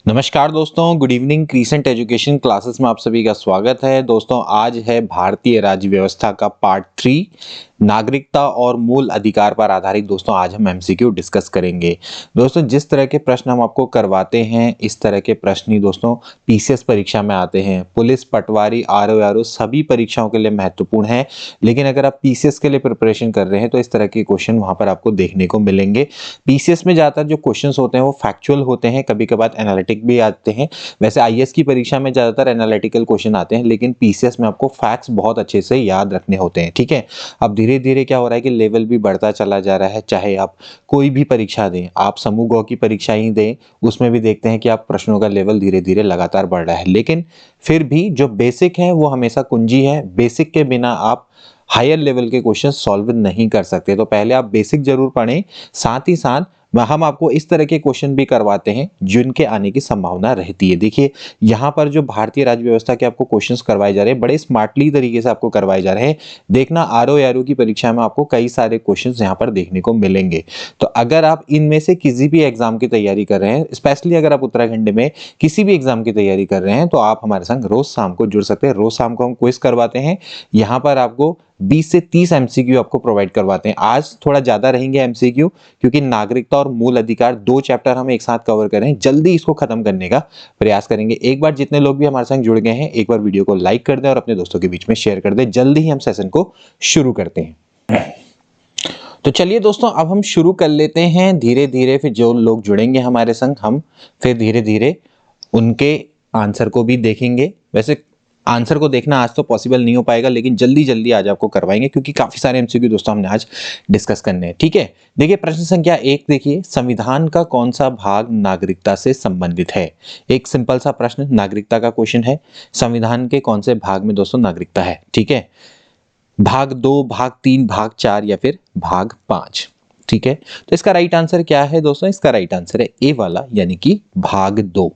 नमस्कार दोस्तों, good evening. Crescent education classes में आप सभी का स्वागत है। दोस्तों आज है भारतीय राज्य व्यवस्था का पार्ट 3 नागरिकता और मूल अधिकार पर आधारित। दोस्तों आज हम एमसीक्यू डिस्कस करेंगे। दोस्तों जिस तरह के प्रश्न हम आपको करवाते हैं इस तरह के प्रश्न ही दोस्तों पीसीएस परीक्षा में आते हैं। पुलिस, पटवारी, आरओ सभी परीक्षाओं के लिए महत्वपूर्ण है, लेकिन अगर आप पीसीएस के लिए प्रिपरेशन कर रहे हैं तो इस तरह के क्वेश्चन वहां पर आपको देखने को मिलेंगे। पीसीएस में ज्यादातर जो क्वेश्चन होते हैं वो फैक्चुअल होते हैं, कभी कभार एनालिटिक भी आते हैं। वैसे आईएएस की परीक्षा में ज्यादातर एनालिटिकल क्वेश्चन आते हैं, लेकिन पीसीएस में आपको फैक्ट्स बहुत अच्छे से याद रखने होते हैं। ठीक है, अब धीरे धीरे क्या हो रहा है कि लेवल भी बढ़ता चला जा रहा है। चाहे आप कोई भी परीक्षा दें, आप समूह गौ की परीक्षा ही दें, उसमें भी देखते हैं कि आप प्रश्नों का लेवल धीरे धीरे लगातार बढ़ रहा है, लेकिन फिर भी जो बेसिक है वो हमेशा कुंजी है। बेसिक के बिना आप हायर लेवल के क्वेश्चन सॉल्व नहीं कर सकते। तो पहले आप बेसिक जरूर पढ़ें, साथ ही साथ हम आपको इस तरह के क्वेश्चन भी करवाते हैं जिनके आने की संभावना रहती है। देखिए यहाँ पर जो भारतीय राज्य व्यवस्था के आपको क्वेश्चंस करवाए जा रहे हैं, बड़े स्मार्टली तरीके से आपको करवाए जा रहे हैं। देखना आरओ की परीक्षा में आपको कई सारे क्वेश्चंस यहाँ पर देखने को मिलेंगे। तो अगर आप इनमें से किसी भी एग्जाम की तैयारी कर रहे हैं, स्पेशली अगर आप उत्तराखंड में किसी भी एग्जाम की तैयारी कर रहे हैं, तो आप हमारे संग रोज शाम को जुड़ सकते हैं। रोज शाम को हम क्विज करवाते हैं। यहाँ पर आपको 20 से 30 एमसीक्यू आपको प्रोवाइड करवाते हैं। आज थोड़ा ज्यादा रहेंगे एमसीक्यू, क्योंकि नागरिकता और मूल अधिकार 2 चैप्टर हम एक साथ कवर करें। जल्दी इसको खत्म करने का प्रयास करेंगे। एक बार जितने लोग भी हमारे संग जुड़ गए हैं, एक बार वीडियो को लाइक कर दें और अपने दोस्तों के बीच में शेयर कर दें। जल्दी ही हम सेशन को शुरू करते हैं। तो चलिए दोस्तों, अब हम शुरू कर लेते हैं धीरे धीरे। फिर जो लोग जुड़ेंगे हमारे संग, हम फिर धीरे धीरे उनके आंसर को भी देखेंगे। वैसे आंसर को देखना आज तो पॉसिबल नहीं हो पाएगा, लेकिन जल्दी जल्दी आज आपको करवाएंगे, क्योंकि काफी सारे एमसीक्यू दोस्तों हमने आज डिस्कस करने हैं। ठीक है, देखिए प्रश्न संख्या 1 देखिए, संविधान का कौन सा भाग नागरिकता से संबंधित है? एक सिंपल सा प्रश्न, नागरिकता का क्वेश्चन है। संविधान के कौन से भाग में दोस्तों नागरिकता है? ठीक है, भाग 2, भाग 3, भाग 4 या फिर भाग 5? ठीक है, तो इसका राइट आंसर क्या है दोस्तों? इसका राइट आंसर है ए वाला, यानी कि भाग 2।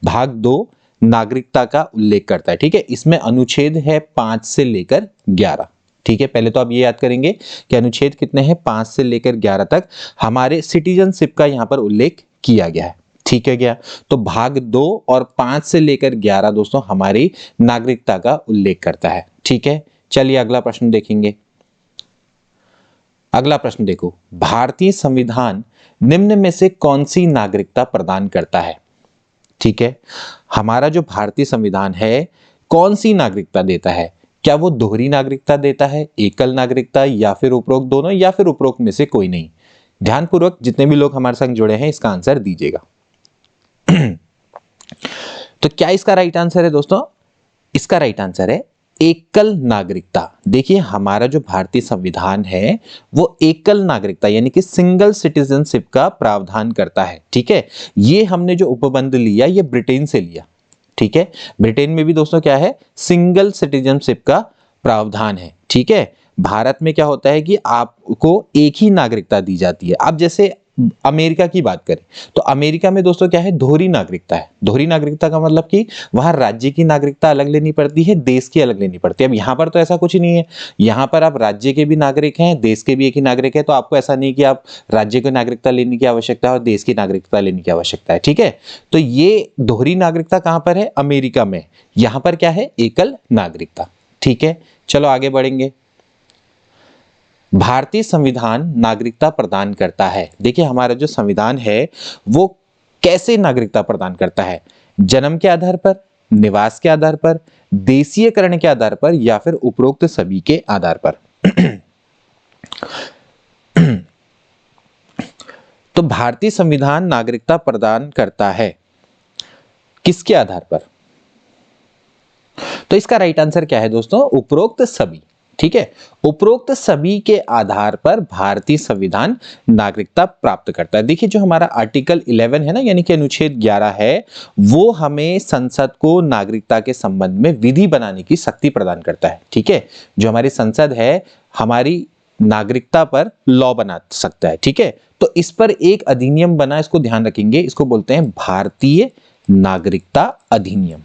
भाग 2 नागरिकता का उल्लेख करता है। ठीक है, इसमें अनुच्छेद है 5 से लेकर 11। ठीक है, पहले तो आप ये याद करेंगे कि अनुच्छेद कितने हैं? 5 से लेकर 11 तक हमारे सिटीजनशिप का यहां पर उल्लेख किया गया है। ठीक है गया, तो भाग 2 और 5 से लेकर 11 दोस्तों हमारी नागरिकता का उल्लेख करता है। ठीक है, चलिए अगला प्रश्न देखेंगे। अगला प्रश्न देखो, भारतीय संविधान निम्न में से कौन सी नागरिकता प्रदान करता है? ठीक है, हमारा जो भारतीय संविधान है कौन सी नागरिकता देता है? क्या वो दोहरी नागरिकता देता है, एकल नागरिकता, या फिर उपरोक्त दोनों, या फिर उपरोक्त में से कोई नहीं? ध्यानपूर्वक जितने भी लोग हमारे संग जुड़े हैं इसका आंसर दीजिएगा। तो क्या इसका राइट आंसर है दोस्तों? इसका राइट आंसर है एकल नागरिकता। देखिए हमारा जो भारतीय संविधान है वो एकल नागरिकता यानी कि सिंगल सिटीजनशिप का प्रावधान करता है। ठीक है, ये हमने जो उपबंध लिया ये ब्रिटेन से लिया। ठीक है, ब्रिटेन में भी दोस्तों क्या है? सिंगल सिटीजनशिप का प्रावधान है। ठीक है, भारत में क्या होता है कि आपको एक ही नागरिकता दी जाती है। अब जैसे अमेरिका की बात करें तो अमेरिका में दोस्तों क्या है? दोहरी नागरिकता है। दोहरी नागरिकता का मतलब कि वहां राज्य की नागरिकता अलग लेनी पड़ती है, देश की अलग लेनी पड़ती है। अब यहाँ पर तो ऐसा कुछ नहीं है। यहाँ पर आप राज्य के भी नागरिक हैं, देश के भी एक ही नागरिक है, तो आपको ऐसा नहीं कि आप राज्य की नागरिकता लेने की आवश्यकता है और देश की नागरिकता लेने की आवश्यकता है। ठीक है, तो ये दोहरी नागरिकता कहां पर है? अमेरिका में। यहां पर क्या है? एकल नागरिकता। ठीक है, चलो आगे बढ़ेंगे। भारतीय संविधान नागरिकता प्रदान करता है। देखिए हमारा जो संविधान है वो कैसे नागरिकता प्रदान करता है? जन्म के आधार पर, निवास के आधार पर, देशीयकरण के आधार पर, या फिर उपरोक्त सभी के आधार पर? तो भारतीय संविधान नागरिकता प्रदान करता है किसके आधार पर? तो इसका राइट आंसर क्या है दोस्तों? उपरोक्त सभी। ठीक है, उपरोक्त सभी के आधार पर भारतीय संविधान नागरिकता प्राप्त करता है। देखिए जो हमारा आर्टिकल 11 है ना, यानी कि अनुच्छेद 11 है, वो हमें संसद को नागरिकता के संबंध में विधि बनाने की शक्ति प्रदान करता है। ठीक है, जो हमारी संसद है हमारी नागरिकता पर लॉ बना सकता है। ठीक है, तो इस पर एक अधिनियम बना, इसको ध्यान रखेंगे, इसको बोलते हैं भारतीय नागरिकता अधिनियम।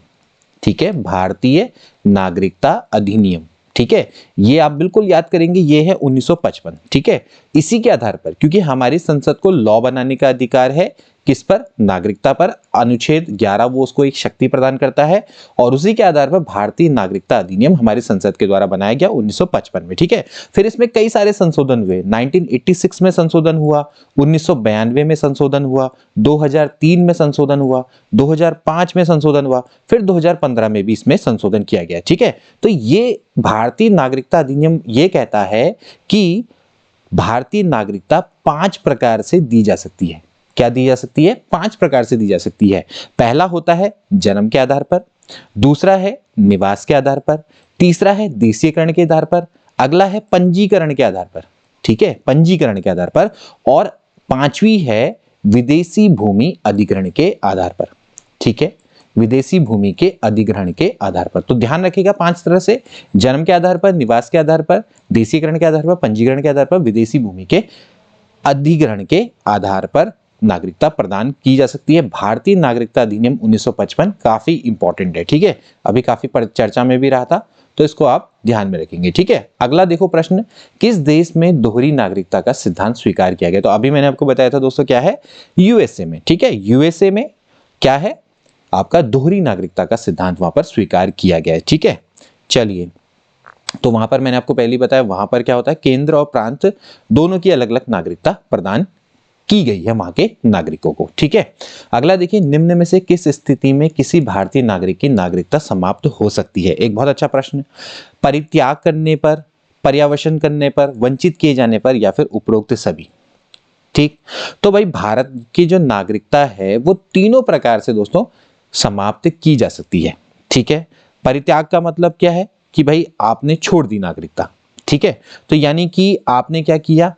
ठीक है, भारतीय नागरिकता अधिनियम। ठीक है, ये आप बिल्कुल याद करेंगे, ये है 1955। ठीक है, इसी के आधार पर, क्योंकि हमारी संसद को लॉ बनाने का अधिकार है, किस पर? नागरिकता पर। अनुच्छेद 11 वो उसको एक शक्ति प्रदान करता है और उसी के आधार पर भारतीय नागरिकता अधिनियम हमारी संसद के द्वारा बनाया गया 1955 में। ठीक है, फिर इसमें कई सारे संशोधन हुए। 1986 में संशोधन हुआ, 1992 में संशोधन हुआ, 2003 में संशोधन हुआ, 2005 में संशोधन हुआ, फिर 2015 में भी इसमें संशोधन किया गया। ठीक है, तो ये भारतीय नागरिकता अधिनियम ये कहता है कि भारतीय नागरिकता 5 प्रकार से दी जा सकती है। क्या दी जा सकती है? 5 प्रकार से दी जा सकती है। पहला होता है जन्म के आधार पर, दूसरा है निवास के आधार पर, तीसरा है देशीयकरण के आधार पर, अगला है पंजीकरण के आधार पर। ठीक है, पंजीकरण के आधार पर, और पांचवी है विदेशी भूमि अधिग्रहण के आधार पर। ठीक है, विदेशी भूमि के अधिग्रहण के आधार पर। तो ध्यान रखिएगा 5 तरह से, जन्म के आधार पर, निवास के आधार पर, देशीयकरण के आधार पर, पंजीकरण के आधार पर, विदेशी भूमि के अधिग्रहण के आधार पर नागरिकता प्रदान की जा सकती है। भारतीय नागरिकता अधिनियम 1955 काफी इंपॉर्टेंट है। ठीक है, अभी काफी चर्चा में भी रहा था, तो इसको आप ध्यान में रखेंगे। ठीक है, अगला देखो प्रश्न, किस देश में दोहरी नागरिकता का सिद्धांत स्वीकार किया गया? तो अभी मैंने आपको बताया था दोस्तों, क्या है? यूएसए में। ठीक है, यूएसए में क्या है? आपका दोहरी नागरिकता का सिद्धांत वहां पर स्वीकार किया गया है। ठीक है, चलिए, तो वहां पर मैंने आपको पहले बताया, वहां पर क्या होता है? केंद्र और प्रांत दोनों की अलग अलग नागरिकता प्रदान की गई है वहां के नागरिकों को। ठीक है, अगला देखिए, निम्न में से किस स्थिति में किसी भारतीय नागरिक की नागरिकता समाप्त हो सकती है? एक बहुत अच्छा प्रश्न। परित्याग करने पर, पर्यावसन करने पर, वंचित किए जाने पर, या फिर उपरोक्त सभी। ठीक, तो भाई भारत की जो नागरिकता है वो तीनों प्रकार से दोस्तों समाप्त की जा सकती है। ठीक है, परित्याग का मतलब क्या है? कि भाई आपने छोड़ दी नागरिकता। ठीक है, तो यानी कि आपने क्या किया?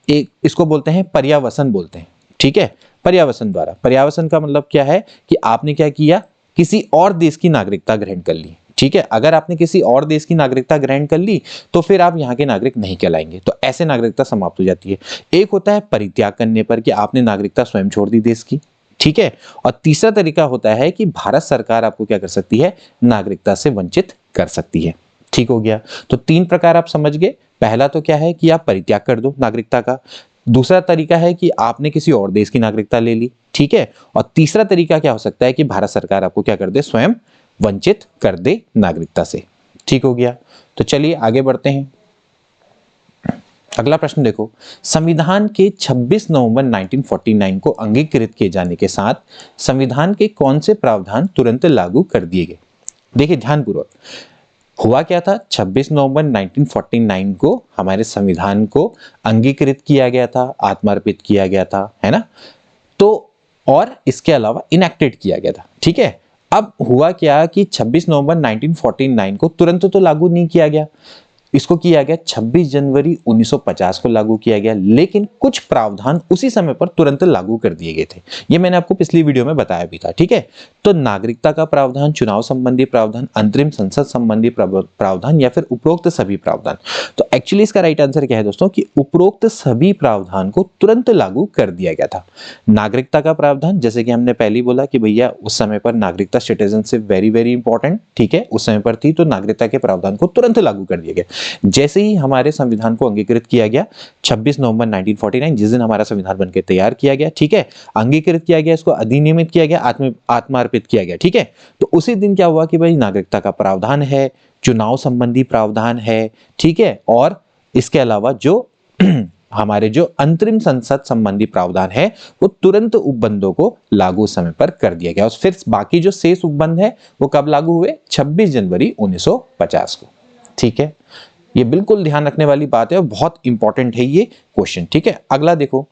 एक इसको बोलते हैं पर्यावसन बोलते हैं। ठीक है, पर्यावसन द्वारा, पर्यावसन का मतलब क्या है? कि आपने क्या किया? किसी और देश की नागरिकता ग्रहण कर ली। ठीक है, अगर आपने किसी और देश की नागरिकता ग्रहण कर ली तो फिर आप यहाँ के नागरिक नहीं कहलाएंगे, तो ऐसे नागरिकता समाप्त हो जाती है। एक होता है परित्याग करने पर, कि आपने नागरिकता स्वयं छोड़ दी देश की। ठीक है, और तीसरा तरीका होता है कि भारत सरकार आपको क्या कर सकती है? नागरिकता से वंचित कर सकती है। ठीक हो गया, तो 3 प्रकार आप समझ गए। पहला तो क्या है कि आप परित्याग कर दो नागरिकता का, दूसरा तरीका है कि आपने किसी और देश की नागरिकता ले ली। ठीक है, और तीसरा तरीका क्या हो सकता है? कि भारत सरकार आपको क्या कर दे? स्वयं वंचित कर दे नागरिकता से। ठीक हो गया, तो चलिए आगे बढ़ते हैं। अगला प्रश्न देखो, संविधान के 26 नवंबर 1949 को अंगीकृत किए जाने के साथ संविधान के कौन से प्रावधान तुरंत लागू कर दिए गए? देखिए ध्यानपूर्वक, हुआ क्या था? 26 नवंबर 1949 को हमारे संविधान को अंगीकृत किया गया था, आत्मार्पित किया गया था, है ना? तो और इसके अलावा इनेक्टेड किया गया था। ठीक है, अब हुआ क्या कि 26 नवंबर 1949 को तुरंत तो लागू नहीं किया गया, इसको किया गया 26 जनवरी 1950 को लागू किया गया, लेकिन कुछ प्रावधान उसी समय पर तुरंत लागू कर दिए गए थे। ये मैंने आपको पिछली वीडियो में बताया भी था। ठीक है, तो नागरिकता का प्रावधान, चुनाव संबंधी प्रावधान, अंतरिम संसद संबंधी प्रावधान, या फिर उपरोक्त सभी प्रावधान। तो एक्चुअली इसका राइट आंसर क्या है दोस्तों? कि उपरोक्त सभी प्रावधान को तुरंत लागू कर दिया गया था। नागरिकता का प्रावधान, जैसे कि हमने पहले बोला कि भैया उस समय पर नागरिकता सिटीजनशिप वेरी वेरी इंपॉर्टेंट, ठीक है, उस समय पर थी, तो नागरिकता के प्रावधान को तुरंत लागू कर दिया गया। जैसे ही हमारे संविधान को अंगीकृत किया गया 26 नवंबर 1949, जिस दिन हमारा संविधान बनकर तैयार किया गया, ठीक है, अंगीकृत किया गया, इसको अधिनियमित किया गया, आत्मार्पित किया गया। ठीक है, तो उसी दिन क्या हुआ कि भाई नागरिकता का प्रावधान है, चुनाव संबंधी प्रावधान है, ठीक है, और इसके अलावा जो हमारे जो अंतरिम संसद संबंधी प्रावधान है वो तुरंत उपबंधों को लागू समय पर कर दिया गया। और फिर बाकी जो शेष उपबंध है वो कब लागू हुए? 26 जनवरी 1950 को। ठीक है, ये बिल्कुल ध्यान रखने वाली बात है और बहुत इंपॉर्टेंट है ये क्वेश्चन। ठीक है, अगला देखो,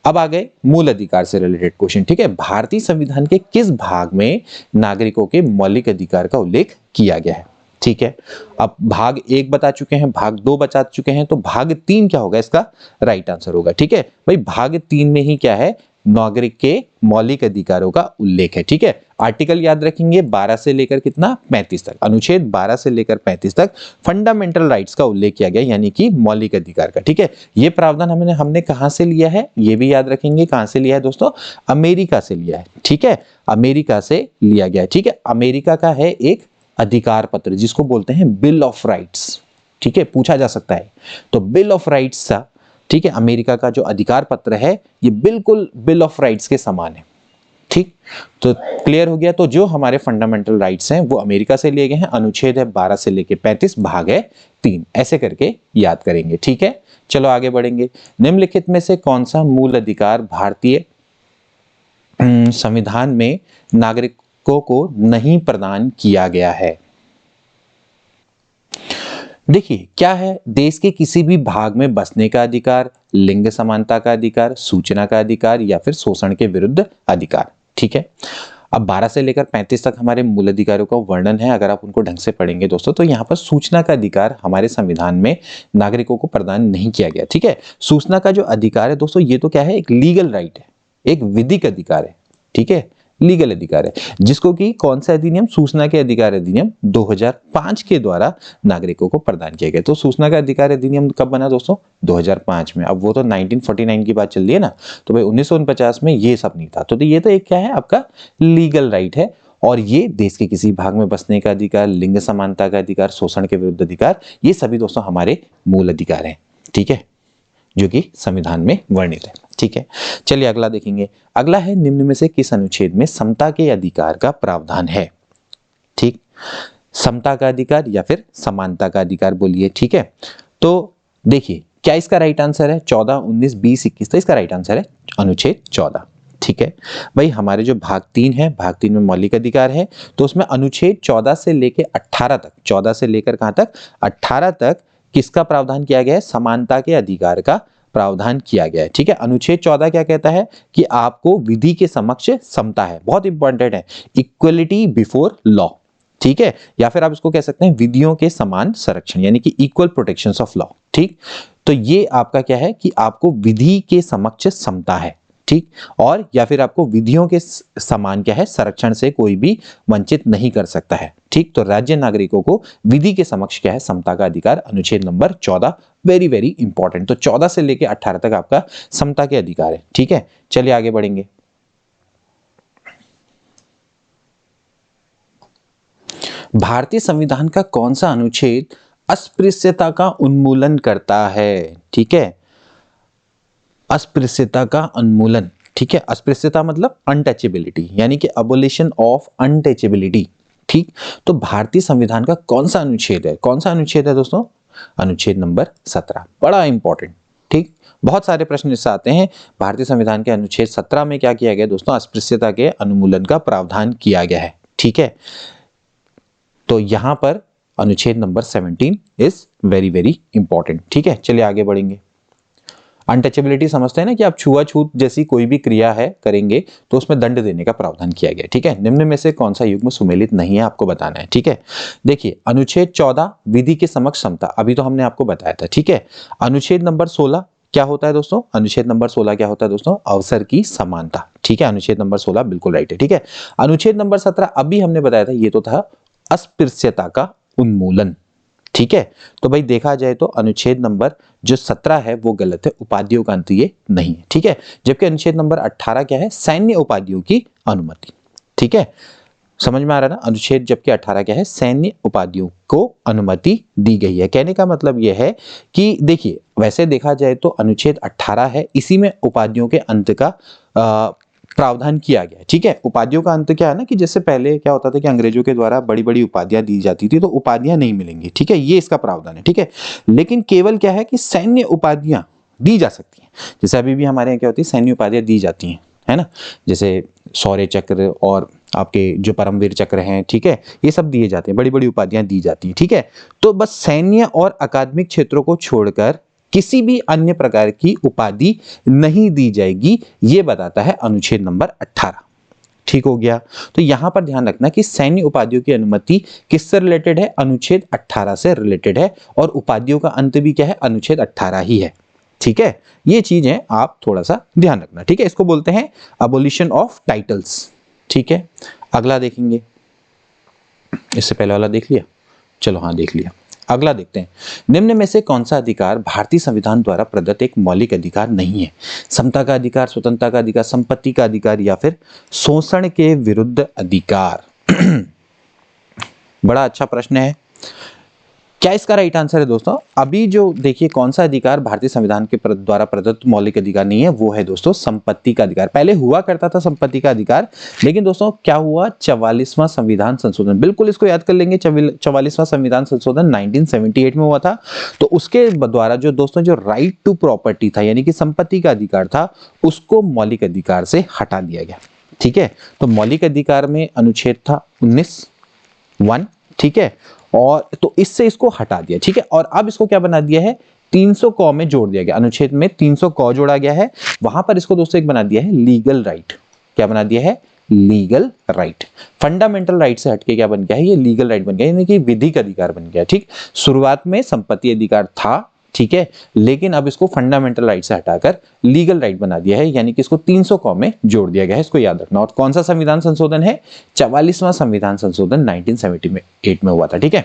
अब आ गए मूल अधिकार से रिलेटेड क्वेश्चन। ठीक है, भारतीय संविधान के किस भाग में नागरिकों के मौलिक अधिकार का उल्लेख किया गया है? ठीक है, अब भाग 1 बता चुके हैं, भाग 2 बता चुके हैं, तो भाग 3 क्या होगा? इसका राइट आंसर होगा। ठीक है भाई, भाग 3 में ही क्या है? नागरिक के मौलिक अधिकारों का उल्लेख है। ठीक है, आर्टिकल याद रखेंगे 12 से लेकर कितना? 35 तक, अनुच्छेद 12 से लेकर 35 तक फंडामेंटल राइट्स का उल्लेख किया गया, यानी कि मौलिक अधिकार का। ठीक है, ये प्रावधान हमने कहां से लिया है? ये भी याद रखेंगे, कहां से लिया है दोस्तों? अमेरिका से लिया है। ठीक है, अमेरिका से लिया गया है। ठीक है, अमेरिका का है एक अधिकार पत्र जिसको बोलते हैं बिल ऑफ राइट्स। ठीक है, पूछा जा सकता है, तो बिल ऑफ राइट्स था ठीक है, अमेरिका का जो अधिकार पत्र है ये बिल्कुल बिल ऑफ राइट्स के समान है। ठीक, तो क्लियर हो गया। तो जो हमारे फंडामेंटल राइट्स हैं वो अमेरिका से लिए गए हैं। अनुच्छेद है 12 से लेके 35, भाग है 3, ऐसे करके याद करेंगे। ठीक है, चलो आगे बढ़ेंगे। निम्नलिखित में से कौन सा मूल अधिकार भारतीय संविधान में नागरिकों को नहीं प्रदान किया गया है? देखिए क्या है, देश के किसी भी भाग में बसने का अधिकार, लिंग समानता का अधिकार, सूचना का अधिकार या फिर शोषण के विरुद्ध अधिकार। ठीक है, अब 12 से लेकर 35 तक हमारे मूल अधिकारों का वर्णन है। अगर आप उनको ढंग से पढ़ेंगे दोस्तों तो यहाँ पर सूचना का अधिकार हमारे संविधान में नागरिकों को प्रदान नहीं किया गया। ठीक है, सूचना का जो अधिकार है दोस्तों ये तो क्या है, एक लीगल राइट है, एक विधिक अधिकार है। ठीक है, लीगल अधिकार है, जिसको कि कौन सा अधिनियम, सूचना के अधिकार अधिनियम 2005 के द्वारा नागरिकों को प्रदान किया गया। तो सूचना का अधिकार अधिनियम कब बना दोस्तों? 2005 में। अब वो तो 1949 की बात चल रही है ना, तो भाई 1949 में ये सब नहीं था। तो ये तो एक क्या है, आपका लीगल राइट है। और ये देश के किसी भाग में बसने का अधिकार, लिंग समानता का अधिकार, शोषण के विरुद्ध अधिकार, ये सभी दोस्तों हमारे मूल अधिकार हैं। ठीक है, जो कि संविधान में वर्णित है। ठीक है, चलिए अगला देखेंगे। अगला है, निम्न में से किस अनुच्छेद में समता के अधिकार का प्रावधान है? ठीक, समता का अधिकार या फिर समानता का अधिकार बोलिए। ठीक है, तो देखिए क्या इसका राइट आंसर है? 14, 19, 20, 21। तो इसका राइट आंसर है अनुच्छेद 14। ठीक है भाई, हमारे जो भाग 3 है, भाग 3 में मौलिक अधिकार है, तो उसमें अनुच्छेद 14 से लेकर 18 तक, 14 से लेकर कहां तक? 18 तक किसका प्रावधान किया गया है? समानता के अधिकार का प्रावधान किया गया है। ठीक है, अनुच्छेद 14 क्या कहता है कि आपको विधि के समक्ष समता है, बहुत इंपॉर्टेंट है, इक्वलिटी बिफोर लॉ। ठीक है, या फिर आप इसको कह सकते हैं विधियों के समान संरक्षण, यानी कि इक्वल प्रोटेक्शन ऑफ लॉ। ठीक, तो ये आपका क्या है कि आपको विधि के समक्ष समता है। ठीक, और या फिर आपको विधियों के समान क्या है, संरक्षण से कोई भी वंचित नहीं कर सकता है। ठीक, तो राज्य नागरिकों को विधि के समक्ष क्या है, समता का अधिकार, अनुच्छेद नंबर 14, वेरी वेरी इंपॉर्टेंट। तो 14 से लेकर 18 तक आपका समता के अधिकार है। ठीक है, चलिए आगे बढ़ेंगे। भारतीय संविधान का कौन सा अनुच्छेद अस्पृश्यता का उन्मूलन करता है? ठीक है, अस्पृश्यता का उन्मूलन। ठीक है, अस्पृश्यता मतलब अनटचेबिलिटी, यानी कि अबोलिशन ऑफ अनटचेबिलिटी। ठीक, तो भारतीय संविधान का कौन सा अनुच्छेद है? कौन सा अनुच्छेद है दोस्तों? अनुच्छेद नंबर 17, बड़ा इंपॉर्टेंट। ठीक, बहुत सारे प्रश्न इससे आते हैं। भारतीय संविधान के अनुच्छेद 17 में क्या किया गया दोस्तों? अस्पृश्यता के उन्मूलन का प्रावधान किया गया है। ठीक है, तो यहां पर अनुच्छेद number 17 is very very important. ठीक है, चलिए आगे बढ़ेंगे। अनटचेबिलिटी समझते हैं ना कि आप छुआछूत जैसी कोई भी क्रिया है करेंगे तो उसमें दंड देने का प्रावधान किया गया। ठीक है, निम्न में से कौन सा युग्म सुमेलित नहीं है, आपको बताना है। ठीक है, देखिए अनुच्छेद 14 विधि के समक्ष समता, अभी तो हमने आपको बताया था। ठीक है, अनुच्छेद नंबर 16 क्या होता है दोस्तों? अनुच्छेद नंबर 16 क्या होता है दोस्तों? अवसर की समानता। ठीक है, अनुच्छेद नंबर 16 बिल्कुल राइट है। ठीक है, अनुच्छेद नंबर 17 अभी हमने बताया था, ये तो था अस्पृश्यता का उन्मूलन। ठीक है, तो भाई देखा जाए तो अनुच्छेद नंबर जो 17 है वो गलत है, उपाधियों का अंत ये नहीं है। ठीक है, जबकि अनुच्छेद नंबर 18 क्या है? सैन्य उपाधियों की अनुमति। ठीक है, समझ में आ रहा है ना? अनुच्छेद जबकि 18 क्या है? सैन्य उपाधियों को अनुमति दी गई है। कहने का मतलब यह है कि देखिए वैसे देखा जाए तो अनुच्छेद 18 है, इसी में उपाधियों के अंत का प्रावधान किया गया। ठीक है, उपाधियों का अंत क्या है ना कि जैसे पहले क्या होता था कि अंग्रेजों के द्वारा बड़ी बड़ी उपाधियां दी जाती थी, तो उपाधियां नहीं मिलेंगी। ठीक है, ये इसका प्रावधान है। ठीक है, लेकिन केवल क्या है कि सैन्य उपाधियां दी जा सकती हैं। जैसे अभी भी हमारे यहाँ क्या होती है, सैन्य उपाधियां दी जाती हैं, है ना, जैसे शौर्य चक्र और आपके जो परमवीर चक्र हैं। ठीक है, ये सब दिए जाते हैं, बड़ी बड़ी उपाधियां दी जाती हैं। ठीक है, तो बस सैन्य और अकादमिक क्षेत्रों को छोड़कर किसी भी अन्य प्रकार की उपाधि नहीं दी जाएगी, ये बताता है अनुच्छेद नंबर 18। ठीक हो गया, तो यहां पर ध्यान रखना कि सैन्य उपाधियों की अनुमति किससे रिलेटेड है? अनुच्छेद 18 से रिलेटेड है, और उपाधियों का अंत भी क्या है? अनुच्छेद 18 ही है। ठीक है, ये चीजें आप थोड़ा सा ध्यान रखना। ठीक है, इसको बोलते हैं अबोलिशन ऑफ टाइटल्स। ठीक है, अगला देखेंगे। इससे पहले वाला देख लिया? चलो हाँ देख लिया। अगला देखते हैं, निम्न में से कौन सा अधिकार भारतीय संविधान द्वारा प्रदत्त एक मौलिक अधिकार नहीं है? समता का अधिकार, स्वतंत्रता का अधिकार, संपत्ति का अधिकार या फिर शोषण के विरुद्ध अधिकार? बड़ा अच्छा प्रश्न है। क्या इसका राइट आंसर है दोस्तों? अभी जो देखिए कौन सा अधिकार भारतीय संविधान के द्वारा प्रदत्त मौलिक अधिकार नहीं है, वो है दोस्तों संपत्ति का अधिकार। पहले हुआ करता था संपत्ति का अधिकार, लेकिन दोस्तों क्या हुआ, 44वां संविधान संशोधन, बिल्कुल इसको याद कर लेंगे, 44वां संविधान संशोधन 1978 में हुआ था। तो उसके द्वारा जो दोस्तों जो राइट टू प्रॉपर्टी था, यानी कि संपत्ति का अधिकार था, उसको मौलिक अधिकार से हटा दिया गया। ठीक है, तो मौलिक अधिकार में अनुच्छेद था 19(1), ठीक है, और तो इससे इसको हटा दिया। ठीक है, और अब इसको क्या बना दिया है, 300 क में जोड़ दिया गया, अनुच्छेद में 300 क जोड़ा गया है, वहां पर इसको दोस्तों एक बना दिया है लीगल राइट। क्या बना दिया है, लीगल राइट। फंडामेंटल राइट से हटके क्या बन गया है, ये लीगल राइट बन गया, यानी कि विधिक अधिकार बन गया। ठीक, शुरुआत में संपत्ति अधिकार था, ठीक है, लेकिन अब इसको फंडामेंटल राइट से हटाकर लीगल राइट बना दिया है, यानी कि इसको 300 क में जोड़ दिया गया है, इसको याद रखना। और कौन सा संविधान संशोधन है, 44वां संविधान संशोधन 1978 में हुआ था। ठीक है,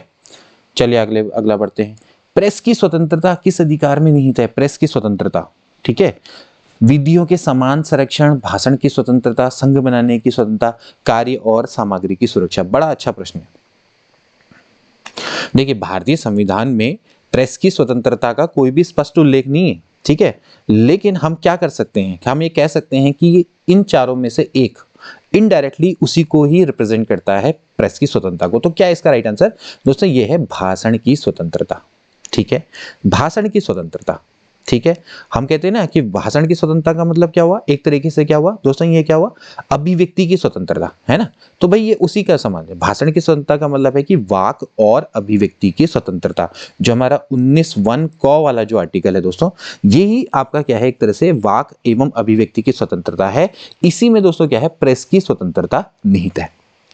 चलिए अगला बढ़ते हैं। प्रेस की स्वतंत्रता किस अधिकार में निहित है? प्रेस की स्वतंत्रता, ठीक है, विधियों के समान संरक्षण, भाषण की स्वतंत्रता, संघ बनाने की स्वतंत्रता, कार्य और सामग्री की सुरक्षा। बड़ा अच्छा प्रश्न है। देखिए भारतीय संविधान में प्रेस की स्वतंत्रता का कोई भी स्पष्ट उल्लेख नहीं है, ठीक है, लेकिन हम क्या कर सकते हैं, हम ये कह सकते हैं कि इन चारों में से एक इनडायरेक्टली उसी को ही रिप्रेजेंट करता है, प्रेस की स्वतंत्रता को। तो क्या इसका राइट आंसर दोस्तों, ये है भाषण की स्वतंत्रता। ठीक है, भाषण की स्वतंत्रता। ठीक है, हम कहते हैं ना कि भाषण की स्वतंत्रता का मतलब क्या हुआ, एक तरीके से क्या हुआ दोस्तों, ये क्या हुआ, अभिव्यक्ति की स्वतंत्रता, है ना। तो भाई ये उसी का समान है। भाषण की स्वतंत्रता का मतलब है कि वाक और अभिव्यक्ति की स्वतंत्रता। जो हमारा 19(1) क वाला जो आर्टिकल है दोस्तों, यही आपका क्या है, एक तरह से वाक एवं अभिव्यक्ति की स्वतंत्रता है। इसी में दोस्तों क्या है, प्रेस की स्वतंत्रता निहित है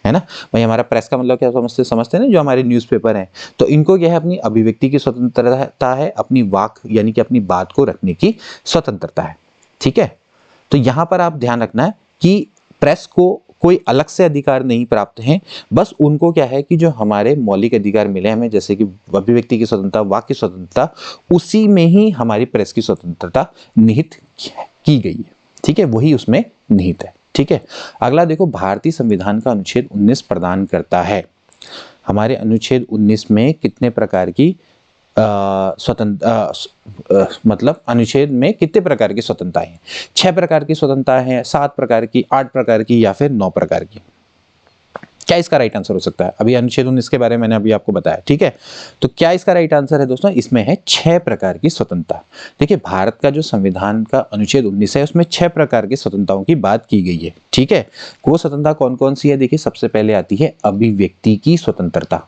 ना। भाई हमारा प्रेस का मतलब क्या समझते हैं ना, जो हमारे न्यूज़पेपर हैं, तो इनको क्या है, अपनी अभिव्यक्ति की स्वतंत्रता है, अपनी वाक यानी कि अपनी बात को रखने की स्वतंत्रता है। ठीक है, तो यहां पर आप ध्यान रखना है कि प्रेस को कोई अलग से अधिकार नहीं प्राप्त हैं, बस उनको क्या है कि जो हमारे मौलिक अधिकार मिले हमें, जैसे कि अभिव्यक्ति की स्वतंत्रता, वाक की स्वतंत्रता, उसी में ही हमारी प्रेस की स्वतंत्रता निहित की गई है। ठीक है, वही उसमें निहित है। ठीक है, अगला देखो, भारतीय संविधान का अनुच्छेद 19 प्रदान करता है, हमारे अनुच्छेद 19 में कितने प्रकार की मतलब अनुच्छेद में कितने प्रकार की स्वतंत्रताएं हैं? 6 प्रकार की स्वतंत्रता है, 7 प्रकार की, 8 प्रकार की, या फिर 9 प्रकार की। क्या इसका राइट आंसर हो सकता है? अभी अनुच्छेद 19 के बारे में मैंने अभी आपको बताया। ठीक है, तो क्या इसका राइट आंसर है दोस्तों, इसमें है 6 प्रकार की स्वतंत्रता। देखिए भारत का जो संविधान का अनुच्छेद 19 है, उसमें 6 प्रकार की स्वतंत्रताओं की बात की गई है। ठीक है, वो स्वतंत्रता कौन कौन सी है? देखिए सबसे पहले आती है अभिव्यक्ति की स्वतंत्रता।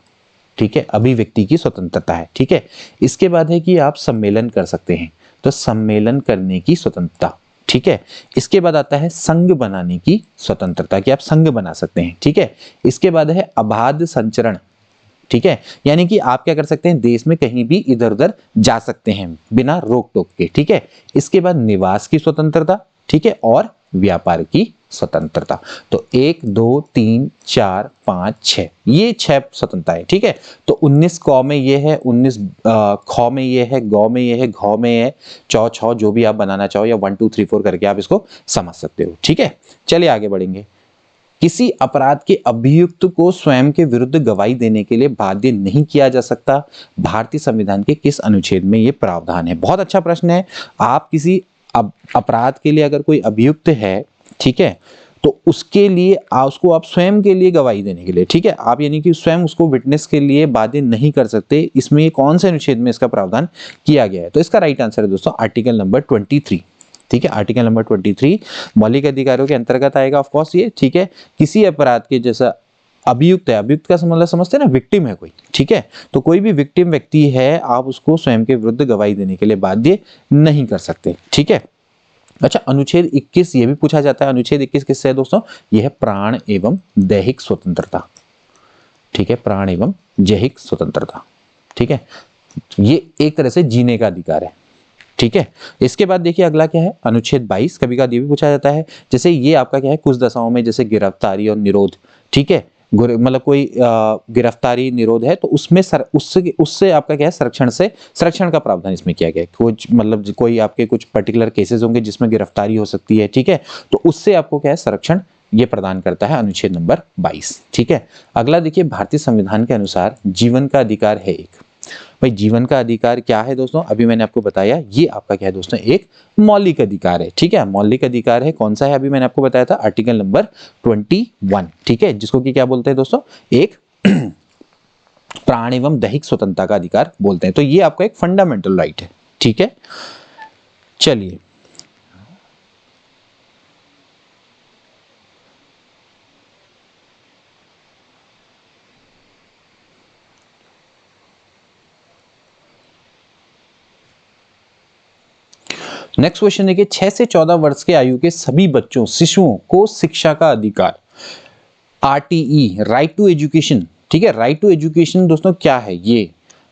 ठीक है, अभिव्यक्ति की स्वतंत्रता है। ठीक है, इसके बाद है कि आप सम्मेलन कर सकते हैं, तो सम्मेलन करने की स्वतंत्रता। ठीक है, इसके बाद आता है संघ बनाने की स्वतंत्रता, कि आप संघ बना सकते हैं। ठीक है, इसके बाद है अबाध संचरण। ठीक है, यानी कि आप क्या कर सकते हैं, देश में कहीं भी इधर उधर जा सकते हैं बिना रोक टोक के। ठीक है, इसके बाद निवास की स्वतंत्रता। ठीक है, और व्यापार की स्वतंत्रता। तो 1 2 3 4 5 6, ये 6 स्वतंत्रताएं। ठीक है, तो 19 क में ये है, 19 ख में ये है, गौ में ये है, घ में है, चौ छ, जो भी आप बनाना चाहो, या 1 2 3 4 करके आप इसको समझ सकते हो। ठीक है, चलिए आगे बढ़ेंगे। किसी अपराध के अभियुक्त को स्वयं के विरुद्ध गवाही देने के लिए बाध्य नहीं किया जा सकता, भारतीय संविधान के किस अनुच्छेद में यह प्रावधान है? बहुत अच्छा प्रश्न है। आप किसी अपराध के लिए अगर कोई अभियुक्त है, ठीक है, तो उसके लिए उसको आप स्वयं के लिए गवाही देने के लिए, ठीक है, आप यानी कि स्वयं उसको विटनेस के लिए बाध्य नहीं कर सकते। इसमें ये कौन से अनुच्छेद में इसका प्रावधान किया गया है? तो इसका राइट आंसर है दोस्तों आर्टिकल नंबर 23। ठीक है, आर्टिकल नंबर 23 मौलिक अधिकारों के अंतर्गत आएगा ऑफ कोर्स ये। ठीक है, किसी अपराध के जैसा अभियुक्त है, अभियुक्त का मतलब समझते हैं ना, विक्टिम है कोई। ठीक है, तो कोई भी विक्टिम व्यक्ति है, आप उसको स्वयं के विरुद्ध गवाही देने के लिए बाध्य नहीं कर सकते। ठीक है, अच्छा, अनुच्छेद 21 ये भी पूछा जाता है। अनुच्छेद 21 किससे है दोस्तों? यह है प्राण एवं दैहिक स्वतंत्रता। ठीक है, प्राण एवं दैहिक स्वतंत्रता। ठीक है, ये एक तरह से जीने का अधिकार है। ठीक है, इसके बाद देखिए अगला क्या है, अनुच्छेद 22। कभी कभी ये भी पूछा जाता है, जैसे ये आपका क्या है, कुछ दशाओं में जैसे गिरफ्तारी और निरोध। ठीक है, मतलब कोई गिरफ्तारी निरोध है, तो उसमें उससे आपका क्या है, संरक्षण का प्रावधान इसमें किया गया है। कुछ मतलब कोई आपके कुछ पर्टिकुलर केसेस होंगे जिसमें गिरफ्तारी हो सकती है। ठीक है, तो उससे आपको क्या है, संरक्षण ये प्रदान करता है अनुच्छेद नंबर 22। ठीक है, अगला देखिए, भारतीय संविधान के अनुसार जीवन का अधिकार है एक। भाई जीवन का अधिकार क्या है दोस्तों, अभी मैंने आपको बताया, ये आपका क्या है दोस्तों, एक मौलिक अधिकार है। ठीक है, मौलिक अधिकार है, कौन सा है, अभी मैंने आपको बताया था आर्टिकल नंबर 21। ठीक है, जिसको कि क्या बोलते हैं दोस्तों, एक प्राण एवं दैहिक स्वतंत्रता का अधिकार बोलते हैं। तो ये आपका एक फंडामेंटल राइट है। ठीक है, चलिए नेक्स्ट क्वेश्चन देखिए, 6 से 14 वर्ष के आयु के सभी बच्चों शिशुओं को शिक्षा का अधिकार, आरटीई, राइट टू एजुकेशन। ठीक है, राइट टू एजुकेशन दोस्तों क्या है,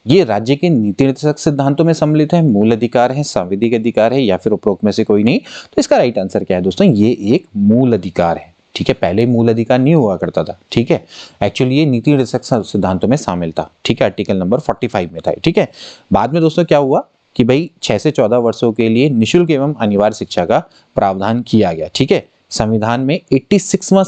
ये राज्य के नीति निर्देशक सिद्धांतों में सम्मिलित है, मूल अधिकार है, संवैधानिक अधिकार है, या फिर उपरोक्त में से कोई नहीं। तो इसका राइट आंसर क्या है दोस्तों, ये एक मूल अधिकार है। ठीक है, पहले मूल अधिकार नहीं हुआ करता था। ठीक है, एक्चुअली ये नीति निर्देशक सिद्धांतों में शामिल था। ठीक है, आर्टिकल नंबर 45 में था। ठीक है, बाद में दोस्तों क्या हुआ कि भाई 6 से 14 वर्षों के लिए निःशुल्क एवं अनिवार्य शिक्षा का प्रावधान किया गया। ठीक है, संविधान में 86वां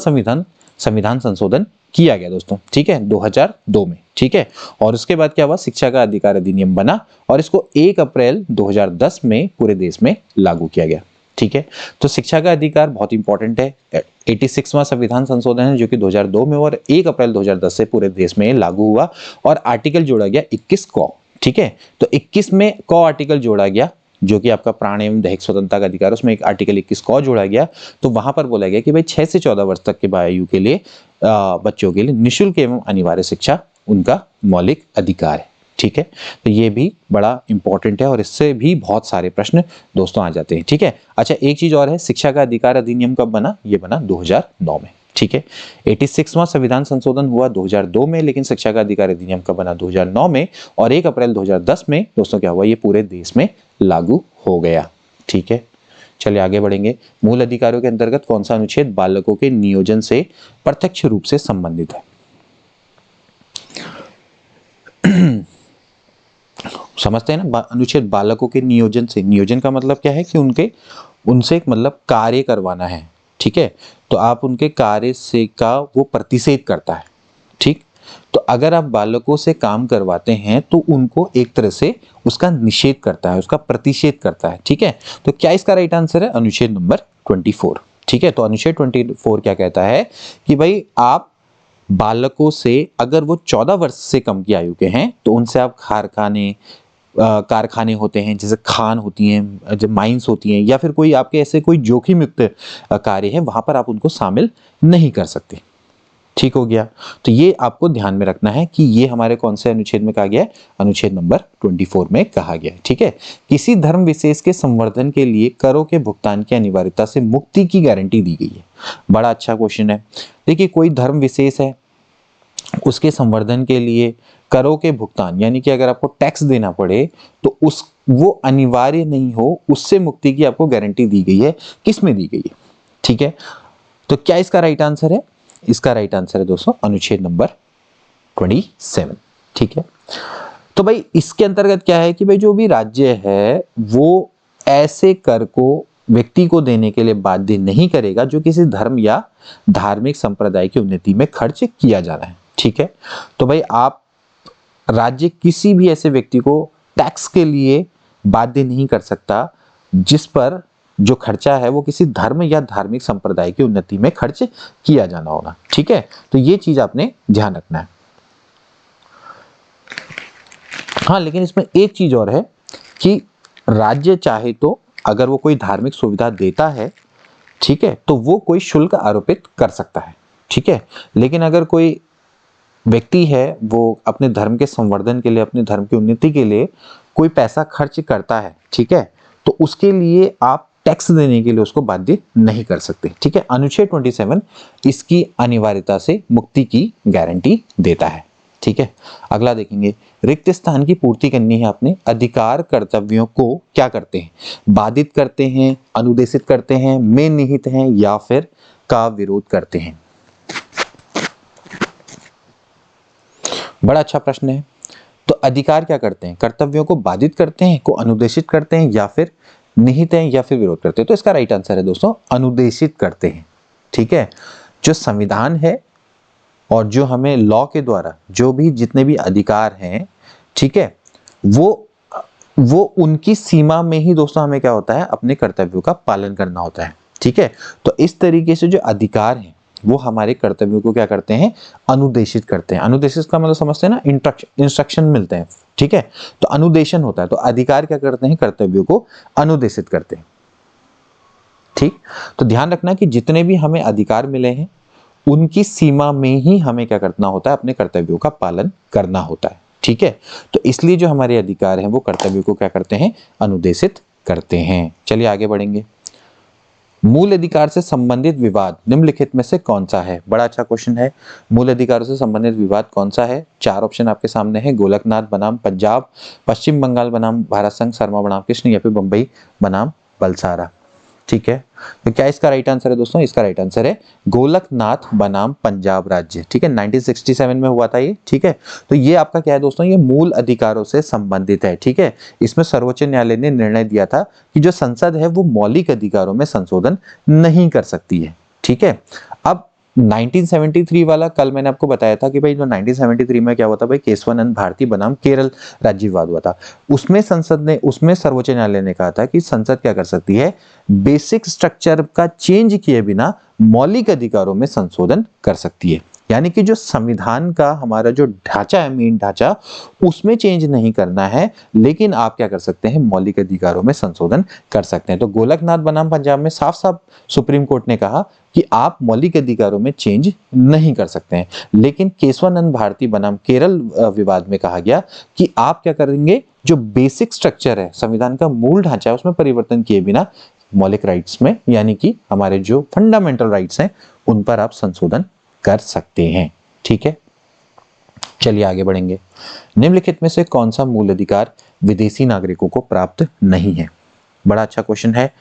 संविधान संशोधन किया गया दोस्तों। ठीक है, 2002 में। ठीक है, और उसके बाद क्या हुआ, शिक्षा का अधिकार अधिनियम बना और इसको 1 अप्रैल 2010 में पूरे देश में लागू किया गया। ठीक है, तो शिक्षा का अधिकार बहुत इंपॉर्टेंट है। 86वां संविधान संशोधन है जो कि 2002 में और 1 अप्रैल 2010 से पूरे देश में लागू हुआ और आर्टिकल जोड़ा गया 21 को। ठीक है, तो 21 में को आर्टिकल जोड़ा गया जो कि आपका प्राण एवं दैहिक स्वतंत्रता का अधिकार, उसमें एक आर्टिकल 21 को जोड़ा गया। तो वहां पर बोला गया कि भाई 6 से 14 वर्ष तक के आयु के लिए बच्चों के लिए निःशुल्क एवं अनिवार्य शिक्षा उनका मौलिक अधिकार है। ठीक है, तो ये भी बड़ा इंपॉर्टेंट है और इससे भी बहुत सारे प्रश्न दोस्तों आ जाते हैं। ठीक है, अच्छा एक चीज और है, शिक्षा का अधिकार अधिनियम कब बना, ये बना 2009 में। ठीक है, 86वां संविधान संशोधन हुआ 2002 में, लेकिन शिक्षा का अधिकार अधिनियम कब बना, 2009 में, और 1 अप्रैल 2010 में दोस्तों क्या हुआ, ये पूरे देश में लागू हो गया। ठीक है, चलिए आगे बढ़ेंगे। मूल अधिकारों के अंतर्गत कौन सा अनुच्छेद बालकों के नियोजन से प्रत्यक्ष रूप से संबंधित है। समझते हैं ना, अनुच्छेद बालकों के नियोजन से, नियोजन का मतलब क्या है कि उनसे एक मतलब कार्य करवाना है। ठीक है, तो आप उनके कार्य से का वो प्रतिषेध करता है। ठीक, तो अगर आप बालकों से काम करवाते हैं तो उनको एक तरह से उसका निषेध करता है, उसका प्रतिषेध करता है। ठीक है, तो क्या इसका राइट आंसर है, अनुच्छेद नंबर 24। ठीक है, तो अनुच्छेद 24 क्या कहता है कि भाई आप बालकों से, अगर वो 14 वर्ष से कम की आयु के हैं तो उनसे आप कारखाने होते हैं, जैसे खान होती हैं, जब माइंस होती हैं, या फिर कोई आपके ऐसे कोई जोखिम युक्त कार्य है, वहां पर आप उनको शामिल नहीं कर सकते। ठीक हो गया, तो ये आपको ध्यान में रखना है कि ये हमारे कौन से अनुच्छेद में कहा गया है, अनुच्छेद नंबर 24 में कहा गया है। ठीक है, किसी धर्म विशेष के संवर्धन के लिए करों के भुगतान की अनिवार्यता से मुक्ति की गारंटी दी गई है। बड़ा अच्छा क्वेश्चन है। देखिए, कोई धर्म विशेष है, उसके संवर्धन के लिए करों के भुगतान, यानी कि अगर आपको टैक्स देना पड़े तो वो अनिवार्य नहीं हो, उससे मुक्ति की आपको गारंटी दी गई है। किस में दी गई है? ठीक है, तो क्या इसका राइट आंसर है? इसका राइट आंसर है दोस्तों अनुच्छेद नंबर 27। ठीक है, तो भाई इसके अंतर्गत क्या है कि भाई जो भी राज्य है वो ऐसे कर को व्यक्ति को देने के लिए बाध्य नहीं करेगा जो किसी धर्म या धार्मिक संप्रदाय की उन्नति में खर्च किया जा रहा है। ठीक है, तो भाई आप राज्य किसी भी ऐसे व्यक्ति को टैक्स के लिए बाध्य नहीं कर सकता जिस पर जो खर्चा है वो किसी धर्म या धार्मिक संप्रदाय की उन्नति में खर्च किया जाना होगा। ठीक है, तो ये चीज आपने ध्यान रखना है। हाँ, लेकिन इसमें एक चीज और है कि राज्य चाहे तो अगर वो कोई धार्मिक सुविधा देता है, ठीक है, तो वो कोई शुल्क आरोपित कर सकता है। ठीक है, लेकिन अगर कोई व्यक्ति है वो अपने धर्म के संवर्धन के लिए, अपने धर्म की उन्नति के लिए कोई पैसा खर्च करता है, ठीक है, तो उसके लिए आप टैक्स देने के लिए उसको बाध्य नहीं कर सकते। ठीक है, अनुच्छेद 27 इसकी अनिवार्यता से मुक्ति की गारंटी देता है। ठीक है, अगला देखेंगे, रिक्त स्थान की पूर्ति करनी है अपने अधिकार कर्तव्यों को क्या करते हैं, बाधित करते हैं, अनुदेशित करते हैं, में निहित हैं, या फिर का विरोध करते हैं। बड़ा अच्छा प्रश्न है। तो अधिकार क्या करते हैं, कर्तव्यों को बाधित करते हैं, को अनुदेशित करते हैं, या फिर निहित हैं, या फिर विरोध करते हैं। तो इसका राइट आंसर है दोस्तों अनुदेशित करते हैं। ठीक है, जो संविधान है और जो हमें लॉ के द्वारा जो भी जितने भी अधिकार हैं, ठीक है, वो उनकी सीमा में ही दोस्तों हमें क्या होता है, अपने कर्तव्यों का पालन करना होता है। ठीक है, तो इस तरीके से जो अधिकार हैं वो हमारे कर्तव्यों को क्या करते हैं, अनुदेशित करते हैं। अनुदेशित का मतलब समझते हैं ना, इंस्ट्रक्शन मिलते हैं। ठीक है, तो अनुदेशन होता है, तो अधिकार क्या करते हैं, कर्तव्यों को अनुदेशित करते हैं। ठीक, तो ध्यान रखना कि जितने भी हमें अधिकार मिले हैं उनकी सीमा में ही हमें क्या करना होता है, अपने कर्तव्यों का पालन करना होता है। ठीक है, तो इसलिए जो हमारे अधिकार हैं वो कर्तव्यों को क्या करते हैं, अनुदेशित करते हैं। चलिए आगे बढ़ेंगे। मूल अधिकार से संबंधित विवाद निम्नलिखित में से कौन सा है? बड़ा अच्छा क्वेश्चन है। मूल अधिकारों से संबंधित विवाद कौन सा है? चार ऑप्शन आपके सामने है। गोलकनाथ बनाम पंजाब, पश्चिम बंगाल बनाम भारत संघ शर्मा बनाम कृष्ण, या फिर बंबई बनाम बलसारा। ठीक है, तो क्या इसका राइट आंसर है दोस्तों? इसका राइट आंसर है गोलकनाथ बनाम पंजाब राज्य। ठीक है, 1967 में हुआ था ये। ठीक है, तो ये आपका क्या है दोस्तों, ये मूल अधिकारों से संबंधित है। ठीक है, इसमें सर्वोच्च न्यायालय ने निर्णय दिया था कि जो संसद है वो मौलिक अधिकारों में संशोधन नहीं कर सकती है। ठीक है, अब 1973 वाला कल मैंने आपको बताया था कि भाई जो 1973 में क्या हुआ था भाई, केशवानंद भारती बनाम केरल राज्य विवाद हुआ था। उसमें सर्वोच्च न्यायालय ने कहा था कि संसद क्या कर सकती है, बेसिक स्ट्रक्चर का चेंज किए बिना मौलिक अधिकारों में संशोधन कर सकती है। यानी कि जो संविधान का हमारा जो ढांचा है, मेन ढांचा, उसमें चेंज नहीं करना है, लेकिन आप क्या कर सकते हैं, मौलिक अधिकारों में संशोधन कर सकते हैं। तो गोलकनाथ बनाम पंजाब में साफ साफ सुप्रीम कोर्ट ने कहा कि आप मौलिक अधिकारों में चेंज नहीं कर सकते हैं। लेकिन केशवानंद भारती बनाम केरल विवाद में कहा गया कि आप क्या करेंगे, जो बेसिक स्ट्रक्चर है, संविधान का मूल ढांचा है, उसमें परिवर्तन किए बिना मौलिक राइट्स में, यानी कि हमारे जो फंडामेंटल राइट्स हैं उन पर आप संशोधन कर सकते हैं। ठीक है, चलिए आगे बढ़ेंगे। निम्नलिखित में से कौन सा मूल अधिकार विदेशी नागरिकों को प्राप्त नहीं है? बड़ा अच्छा क्वेश्चन है।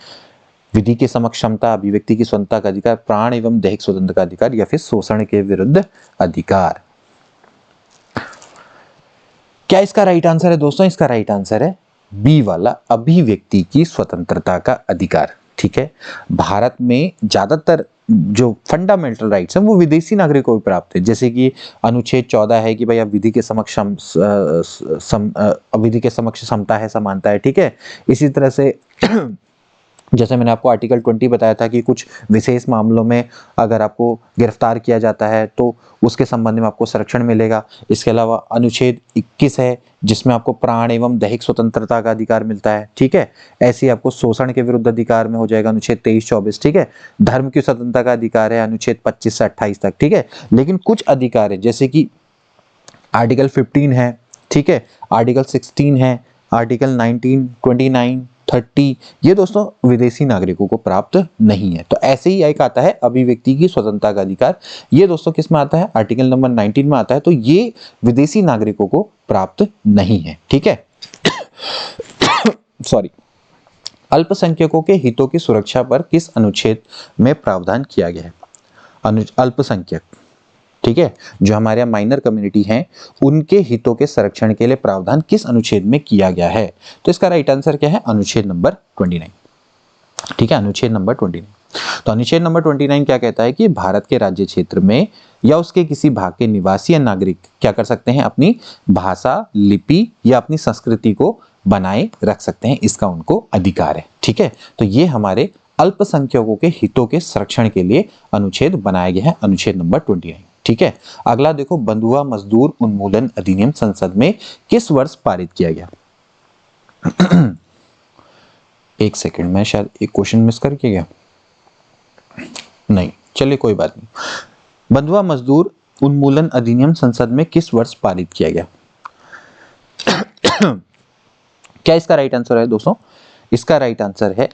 विधि के समक्ष क्षमता, अभिव्यक्ति की स्वतंत्रता का अधिकार, प्राण एवं दैहिक स्वतंत्रता का अधिकार, या फिर शोषण के विरुद्ध अधिकार। क्या इसका राइट आंसर है दोस्तों? इसका राइट आंसर है बी वाला, अभिव्यक्ति की स्वतंत्रता का अधिकार। ठीक है, भारत में ज्यादातर जो फंडामेंटल राइट्स हैं वो विदेशी नागरिकों को प्राप्त है। जैसे कि अनुच्छेद 14 है कि भाई अब विधि के समक्ष विधि के समक्ष समता है, समानता है। ठीक है, इसी तरह से जैसे मैंने आपको आर्टिकल 20 बताया था कि कुछ विशेष मामलों में अगर आपको गिरफ्तार किया जाता है तो उसके संबंध में आपको संरक्षण मिलेगा। इसके अलावा अनुच्छेद 21 है जिसमें आपको प्राण एवं दैहिक स्वतंत्रता का अधिकार मिलता है। ठीक है, ऐसे ही आपको शोषण के विरुद्ध अधिकार में हो जाएगा अनुच्छेद 23-24। ठीक है, धर्म की स्वतंत्रता का अधिकार है अनुच्छेद 25 से 28 तक। ठीक है, लेकिन कुछ अधिकार है जैसे कि आर्टिकल 15 है। ठीक है, आर्टिकल 16 है, आर्टिकल 19, 29, 30, ये दोस्तों विदेशी नागरिकों को प्राप्त नहीं है। तो ऐसे ही एक आता है अभिव्यक्ति की स्वतंत्रता का अधिकार, ये दोस्तों किस में आता है, आर्टिकल नंबर 19 में आता है। तो ये विदेशी नागरिकों को प्राप्त नहीं है। ठीक है सॉरी। अल्पसंख्यकों के हितों की सुरक्षा पर किस अनुच्छेद में प्रावधान किया गया है? अल्पसंख्यक, ठीक है, जो हमारे यहाँ माइनर कम्युनिटी हैं उनके हितों के संरक्षण के लिए प्रावधान किस अनुच्छेद में किया गया है? तो इसका राइट आंसर क्या है? अनुच्छेद नंबर 29। ठीक है, अनुच्छेद नंबर 29। तो अनुच्छेद नंबर 29 क्या कहता है कि भारत के राज्य क्षेत्र में या उसके किसी भाग के निवासी या नागरिक क्या कर सकते हैं, अपनी भाषा, लिपि या अपनी संस्कृति को बनाए रख सकते हैं, इसका उनको अधिकार है। ठीक है, तो ये हमारे अल्पसंख्यकों के हितों के संरक्षण के लिए अनुच्छेद बनाया गया है, अनुच्छेद नंबर 29। ठीक है, अगला देखो, बंधुआ मजदूर उन्मूलन अधिनियम संसद में किस वर्ष पारित किया गया? एक सेकंड, मैं शायद एक क्वेश्चन मिस करके गया, नहीं, चलिए कोई बात नहीं। बंधुआ मजदूर उन्मूलन अधिनियम संसद में किस वर्ष पारित किया गया? क्या इसका राइट आंसर है दोस्तों? इसका राइट आंसर है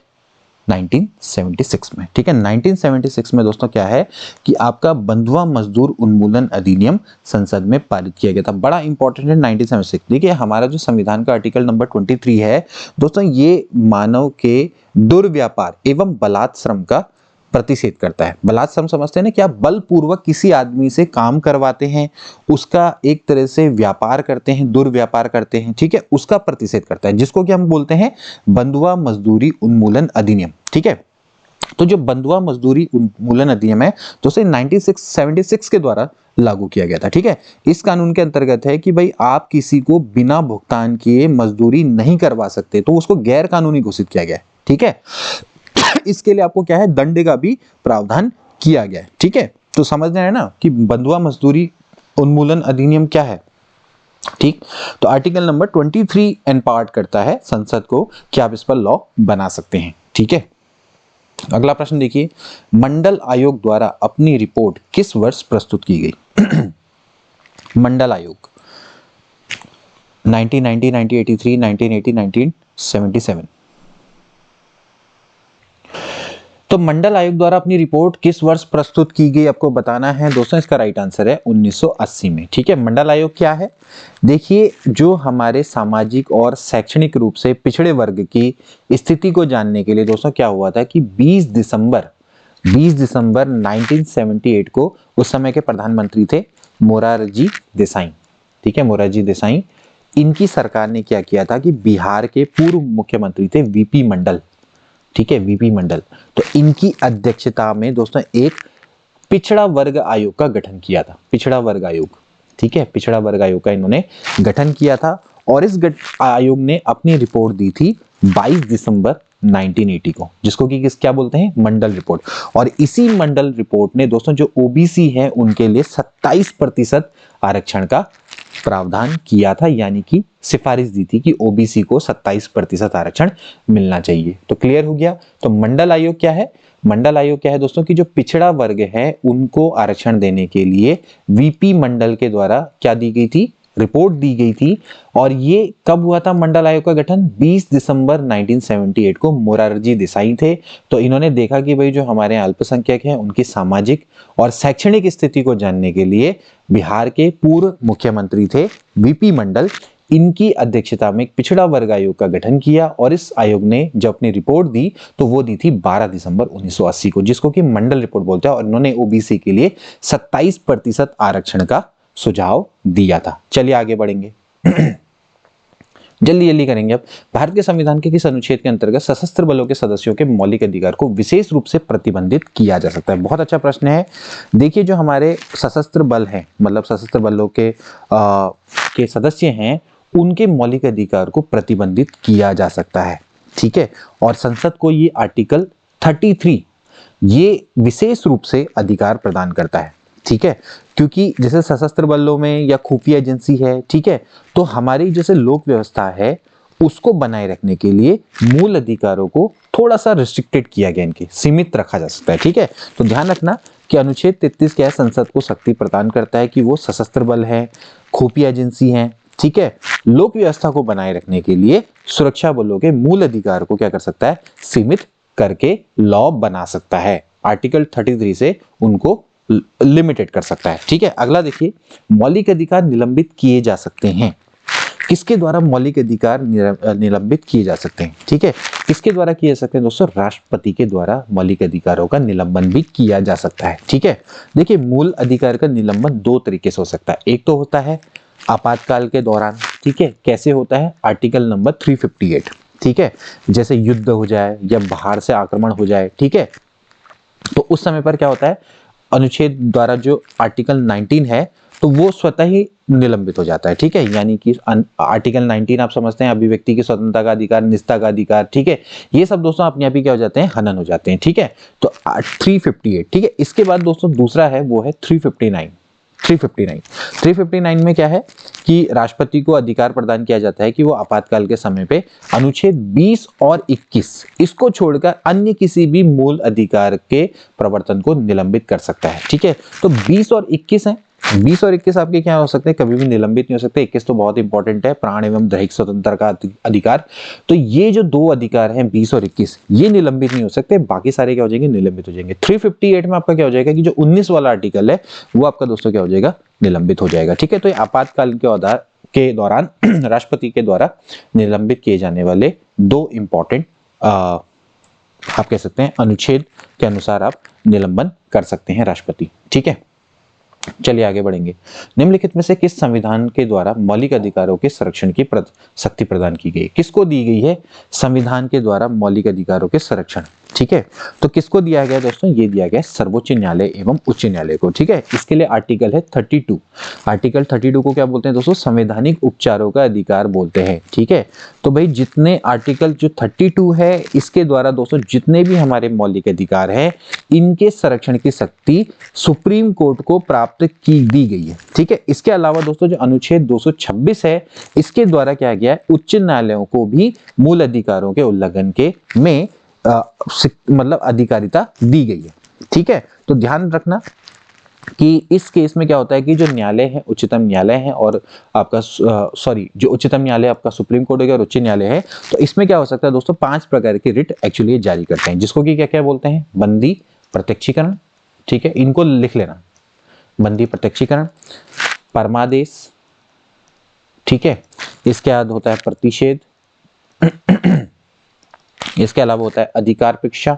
1976 में। ठीक है, 1976 में दोस्तों क्या है कि आपका बंधुआ मजदूर उन्मूलन अधिनियम संसद में पारित किया गया था। बड़ा इंपॉर्टेंट है 1976। देखिए, हमारा जो संविधान का आर्टिकल नंबर 23 है दोस्तों, ये मानव के दुर्व्यापार एवं बलात्श्रम का प्रतिषेध करता है। बलात्श्रम समझते हैं ना, कि आप बलपूर्वक किसी आदमी से काम करवाते हैं, उसका एक तरह से व्यापार करते हैं, दुर्व्यापार करते हैं। ठीक है, उसका प्रतिषेध करता है, जिसको कि हम बोलते हैं बंधुआ मजदूरी उन्मूलन अधिनियम। ठीक है, तो जो बंधुआ मजदूरी उन्मूलन अधिनियम है तो उसे 1976 के द्वारा लागू किया गया था। ठीक है, इस कानून के अंतर्गत है कि भाई आप किसी को बिना भुगतान किए मजदूरी नहीं करवा सकते, तो उसको गैर कानूनी घोषित किया गया है। ठीक है, इसके लिए आपको क्या है, दंड का भी प्रावधान किया गया है। ठीक है, तो समझना है ना कि बंधुआ मजदूरी उन्मूलन अधिनियम क्या है। ठीक, तो आर्टिकल नंबर 23 एम्पावर्ड करता है संसद को कि आप इस पर लॉ बना सकते हैं। ठीक है, अगला प्रश्न देखिए, मंडल आयोग द्वारा अपनी रिपोर्ट किस वर्ष प्रस्तुत की गई? मंडल आयोग 1990, 1983, 1980, 1977। तो मंडल आयोग द्वारा अपनी रिपोर्ट किस वर्ष प्रस्तुत की गई आपको बताना है दोस्तों। इसका राइट आंसर है 1980 में। ठीक है, मंडल आयोग क्या है, देखिए जो हमारे सामाजिक और शैक्षणिक रूप से पिछड़े वर्ग की स्थिति को जानने के लिए दोस्तों क्या हुआ था कि 20 दिसंबर 1978 को उस समय के प्रधानमंत्री थे मोरारजी देसाई। ठीक है, मोरारजी देसाई, इनकी सरकार ने क्या किया था कि बिहार के पूर्व मुख्यमंत्री थे वीपी मंडल। ठीक है, वीपी मंडल, तो इनकी अध्यक्षता में दोस्तों एक पिछड़ा वर्ग आयोग का गठन किया था। पिछड़ा वर्ग आयोग, ठीक है, पिछड़ा वर्ग आयोग का इन्होंने गठन किया था और इस आयोग ने अपनी रिपोर्ट दी थी 22 दिसंबर 1980 को, जिसको कि क्या बोलते हैं, मंडल रिपोर्ट। और इसी मंडल रिपोर्ट ने दोस्तों जो ओबीसी हैं उनके लिए 27% आरक्षण का प्रावधान किया था, यानी कि सिफारिश दी थी कि ओबीसी को 27% आरक्षण मिलना चाहिए। तो क्लियर हो गया। तो मंडल आयोग क्या है, मंडल आयोग क्या है दोस्तों कि जो पिछड़ा वर्ग है उनको आरक्षण देने के लिए वीपी मंडल के द्वारा क्या दी गई थी, रिपोर्ट दी गई थी। और ये कब हुआ था मंडल आयोग का गठन, 20 दिसंबर 1978 को। मोरारजी देसाई थे, तो इन्होंने देखा कि भाई जो हमारे अल्पसंख्यक हैं उनकी सामाजिक और शैक्षणिक स्थिति को जानने के लिए बिहार के पूर्व मुख्यमंत्री थे वीपी मंडल, इनकी अध्यक्षता में एक पिछड़ा वर्ग आयोग का गठन किया। और इस आयोग ने जब अपनी रिपोर्ट दी तो वो दी थी 12 दिसंबर 1980 को, जिसको कि मंडल रिपोर्ट बोलते हैं। और इन्होंने ओबीसी के लिए 27% आरक्षण का सुझाव दिया था। चलिए आगे बढ़ेंगे, जल्दी जल्दी करेंगे। अब भारत के संविधान के किस अनुच्छेद के अंतर्गत सशस्त्र बलों के सदस्यों के मौलिक अधिकार को विशेष रूप से प्रतिबंधित किया जा सकता है? बहुत अच्छा प्रश्न है। देखिए जो हमारे सशस्त्र बल हैं, मतलब सशस्त्र बलों के सदस्य हैं, उनके मौलिक अधिकार को प्रतिबंधित किया जा सकता है। ठीक है, और संसद को ये आर्टिकल 33 ये विशेष रूप से अधिकार प्रदान करता है। ठीक है, क्योंकि जैसे सशस्त्र बलों में या खुफिया एजेंसी है, ठीक है, तो हमारी जैसे लोक व्यवस्था है उसको बनाए रखने के लिए मूल अधिकारों को थोड़ा सा रिस्ट्रिक्टेड किया गया, इनके सीमित रखा जा सकता है। ठीक है, तो ध्यान रखना कि अनुच्छेद 33 क्या है, संसद को शक्ति प्रदान करता है कि वो सशस्त्र बल है, खुफिया एजेंसी है, ठीक है, लोक व्यवस्था को बनाए रखने के लिए सुरक्षा बलों के मूल अधिकार को क्या कर सकता है, सीमित करके लॉ बना सकता है। आर्टिकल 33 से उनको लिमिटेड कर सकता है। ठीक है, अगला देखिए, मौलिक अधिकार निलंबित किए जा सकते हैं। किसके द्वारा मौलिक अधिकार निलंबित किए जा सकते हैं? ठीक है, किसके द्वारा किए जा सकते हैं दोस्तों? राष्ट्रपति के द्वारा मौलिक अधिकारों का निलंबन भी किया जा सकता है। ठीक है, देखिए मूल अधिकार का निलंबन दो तरीके से हो सकता है। एक तो होता है आपातकाल के दौरान। ठीक है, कैसे होता है? Article number 358। ठीक है, जैसे युद्ध हो जाए या बाहर से आक्रमण हो जाए, ठीक है, तो उस समय पर क्या होता है, अनुच्छेद द्वारा जो आर्टिकल 19 है तो वो स्वतः ही निलंबित हो जाता है। ठीक है, यानी कि आर्टिकल 19 आप समझते हैं अभिव्यक्ति की स्वतंत्रता का अधिकार, निजता का अधिकार, ठीक है, ये सब दोस्तों अपने आप ही क्या हो जाते हैं, हनन हो जाते हैं। ठीक है, तो 358। ठीक है, इसके बाद दोस्तों दूसरा है वो है 359 में क्या है कि राष्ट्रपति को अधिकार प्रदान किया जाता है कि वो आपातकाल के समय पे अनुच्छेद 20 और 21 इसको छोड़कर अन्य किसी भी मूल अधिकार के प्रवर्तन को निलंबित कर सकता है। ठीक है, तो 20 और 21 है, 20 और 21 आपके क्या हो सकते हैं, कभी भी निलंबित नहीं हो सकते। 21 तो बहुत इंपॉर्टेंट है, प्राण एवं दैहिक स्वतंत्रता का अधिकार। तो ये जो दो अधिकार हैं 20 और 21 ये निलंबित नहीं हो सकते, बाकी सारे क्या हो जाएंगे, निलंबित हो जाएंगे। 358 में आपका क्या हो जाएगा कि जो 19 वाला आर्टिकल है वो आपका दोस्तों क्या हो जाएगा, निलंबित हो जाएगा। ठीक है, तो ये आपातकाल के दौरान राष्ट्रपति के द्वारा निलंबित किए जाने वाले दो इंपॉर्टेंट आप कह सकते हैं अनुच्छेद के अनुसार आप निलंबन कर सकते हैं राष्ट्रपति। ठीक है, चलिए आगे बढ़ेंगे। निम्नलिखित में से किस संविधान के द्वारा मौलिक अधिकारों के संरक्षण की शक्ति प्रदान की गई? किसको दी गई है संविधान के द्वारा मौलिक अधिकारों के संरक्षण? ठीक है। तो किसको दिया गया दोस्तों, ये दिया गया सर्वोच्च न्यायालय एवं उच्च न्यायालय को। ठीक है, इसके लिए आर्टिकल है 32। आर्टिकल 32 को क्या बोलते हैं दोस्तों, संवैधानिक उपचारों का अधिकार बोलते हैं। ठीक है, तो भाई जितने आर्टिकल जो 32 है, इसके द्वारा दोस्तों जितने भी हमारे मौलिक अधिकार है, इनके संरक्षण की शक्ति सुप्रीम कोर्ट को प्राप्त की दी गई है। ठीक है, इसके अलावा दोस्तों जो अनुच्छेद 226 है, इसके द्वारा क्या गया है, उच्च न्यायालयों को भी मूल अधिकारों के उल्लंघन के में मतलब अधिकारिता दी गई है। ठीक है, तो ध्यान रखना कि इस केस में क्या होता है कि जो न्यायालय है, उच्चतम न्यायालय है और आपका जो उच्चतम न्यायालय आपका सुप्रीम कोर्ट हो गया और उच्च न्यायालय है, तो इसमें क्या हो सकता है दोस्तों, 5 प्रकार की रिट एक्चुअली जारी करते हैं, जिसको कि क्या क्या बोलते हैं, बंदी प्रत्यक्षीकरण। ठीक है, इनको लिख लेना, बंदी प्रत्यक्षीकरण, परमादेश, ठीक है, इसके बाद होता है प्रतिषेध, इसके अलावा होता है अधिकार परीक्षा,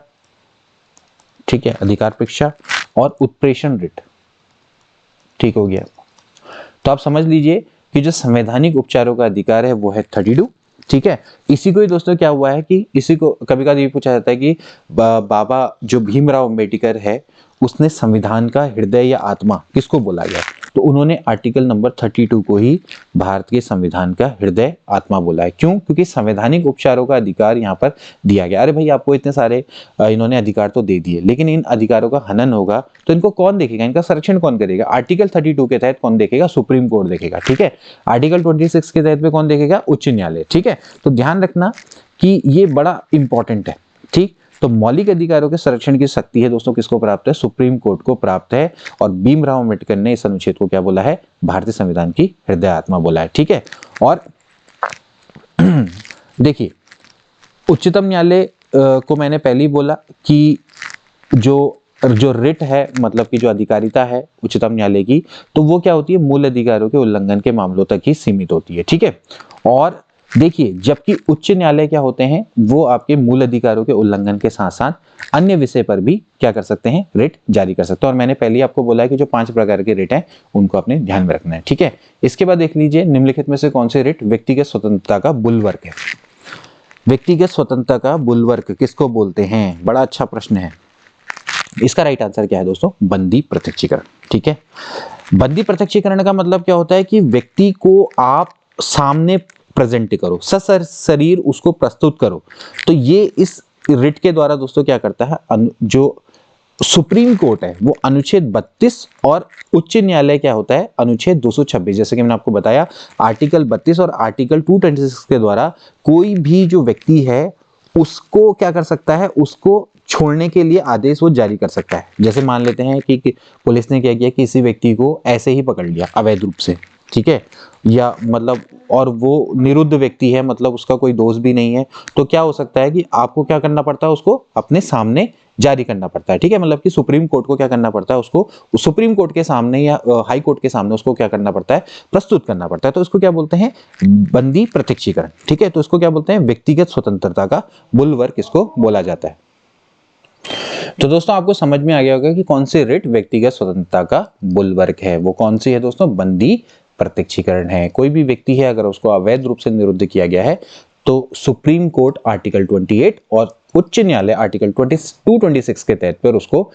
ठीक है, अधिकार परीक्षा और उत्प्रेषण रिट। ठीक हो गया, तो आप समझ लीजिए कि जो संवैधानिक उपचारों का अधिकार है वो है 32। ठीक है, इसी को ही दोस्तों क्या हुआ है कि इसी को कभी कभी ये पूछा जाता है कि बाबा जो भीमराव अंबेडकर है, उसने संविधान का हृदय या आत्मा किसको बोला गया, तो उन्होंने आर्टिकल नंबर 32 को ही भारत के संविधान का हृदय आत्मा बोला है। क्यों? क्योंकि संवैधानिक उपचारों का अधिकार यहाँ पर दिया गया। अरे भाई आपको इतने सारे इन्होंने अधिकार तो दे दिए, लेकिन इन अधिकारों का हनन होगा तो इनको कौन देखेगा, इनका संरक्षण कौन करेगा? आर्टिकल 32 के तहत कौन देखेगा? सुप्रीम कोर्ट देखेगा। ठीक है, आर्टिकल 26 के तहत पे कौन देखेगा? उच्च न्यायालय। ठीक है, तो ध्यान रखना कि ये बड़ा इंपॉर्टेंट है। ठीक, तो मौलिक अधिकारों के संरक्षण की शक्ति है दोस्तों किसको प्राप्त है? सुप्रीम कोर्ट को प्राप्त है। और भीमराव अंबेडकर ने इस अनुच्छेद को क्या बोला है? भारतीय संविधान की हृदय आत्मा बोला है। ठीक है, और देखिए उच्चतम न्यायालय को मैंने पहले ही बोला कि जो रिट है, मतलब कि जो अधिकारिता है उच्चतम न्यायालय की, तो वो क्या होती है? मूल अधिकारों के उल्लंघन के मामलों तक ही सीमित होती है। ठीक है, और देखिए जबकि उच्च न्यायालय क्या होते हैं, वो आपके मूल अधिकारों के उल्लंघन के साथ साथ अन्य विषय पर भी क्या कर सकते हैं? रिट जारी कर सकते हैं। और मैंने पहले ही आपको बोला है कि जो 5 प्रकार के रिट हैं उनको अपने ध्यान में रखना है। ठीक है, इसके बाद देख लीजिए निम्नलिखित में से कौन से रिट व्यक्तिगत स्वतंत्रता का बुलवर्क है? व्यक्तिगत स्वतंत्रता का बुलवर्क किसको बोलते हैं? बड़ा अच्छा प्रश्न है। इसका राइट आंसर क्या है दोस्तों? बंदी प्रत्यक्षीकरण। ठीक है, बंदी प्रत्यक्षीकरण का मतलब क्या होता है कि व्यक्ति को आप सामने प्रेजेंट करो, सशरीर उसको प्रस्तुत करो। तो ये इस रिट के द्वारा दोस्तों क्या करता है, जो सुप्रीम कोर्ट है वो अनुच्छेद 32 और उच्च न्यायालय क्या होता है? अनुच्छेद 226। जैसे कि मैंने आपको बताया, आर्टिकल 32 और आर्टिकल 226 के द्वारा कोई भी जो व्यक्ति है उसको क्या कर सकता है? उसको छोड़ने के लिए आदेश वो जारी कर सकता है। जैसे मान लेते हैं कि पुलिस ने क्या किया, किसी व्यक्ति को ऐसे ही पकड़ लिया अवैध रूप से, ठीक है, या मतलब और वो निरुद्ध व्यक्ति है, मतलब उसका कोई दोष भी नहीं है, तो क्या हो सकता है कि आपको क्या करना पड़ता है? उसको अपने सामने जारी करना पड़ता है। ठीक है, मतलब कि सुप्रीम कोर्ट को क्या करना पड़ता है? उसको सुप्रीम कोर्ट के सामने या हाई कोर्ट के सामने उसको क्या करना पड़ता है? प्रस्तुत करना पड़ता है। तो इसको क्या बोलते हैं? बंदी प्रत्यक्षीकरण। ठीक है, तो इसको क्या बोलते हैं? व्यक्तिगत स्वतंत्रता का बुलवर्क इसको बोला जाता है। तो दोस्तों आपको समझ में आ गया होगा कि कौन सी रिट व्यक्तिगत स्वतंत्रता का बुलवर्क है। वो कौन सी है दोस्तों? बंदी प्रत्यक्षीकरण है। कोई भी व्यक्ति है अगर उसको अवैध रूप से निरुद्ध किया गया है तो सुप्रीम कोर्ट आर्टिकल 28 और उच्च न्यायालय आर्टिकल 226 के तहत पर उसको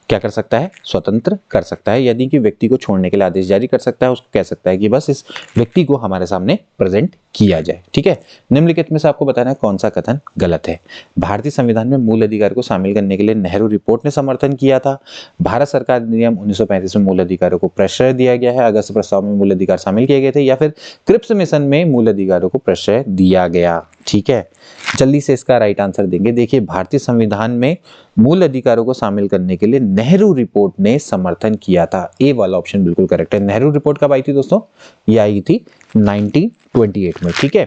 क्या कर सकता है? स्वतंत्र कर सकता है। यदि कि व्यक्ति को छोड़ने के लिए आदेश जारी कर सकता है, उसको कह सकता है कि बस इस व्यक्ति को हमारे सामने प्रेजेंट किया जाए। ठीक है, निम्नलिखित में से आपको बताना है कौन सा कथन गलत है। भारतीय संविधान में मूल अधिकार को शामिल करने के लिए नेहरू रिपोर्ट ने समर्थन किया था। भारत सरकार अधिनियम 1935 में मूल अधिकारों को प्रश्रय दिया गया है। अगस्त प्रस्ताव में मूल अधिकार शामिल किए गए थे, या फिर क्रिप्स मिशन में मूल अधिकारों को प्रश्रय दिया गया। ठीक है, जल्दी से इसका राइट आंसर देंगे। देखिए भारतीय संविधान में मूल अधिकारों को शामिल करने के लिए नेहरू रिपोर्ट ने समर्थन किया था। ए वाला ऑप्शन बिल्कुल करेक्ट है। नेहरू रिपोर्ट कब आई थी दोस्तों? ये आई थी 1928 में। ठीक है,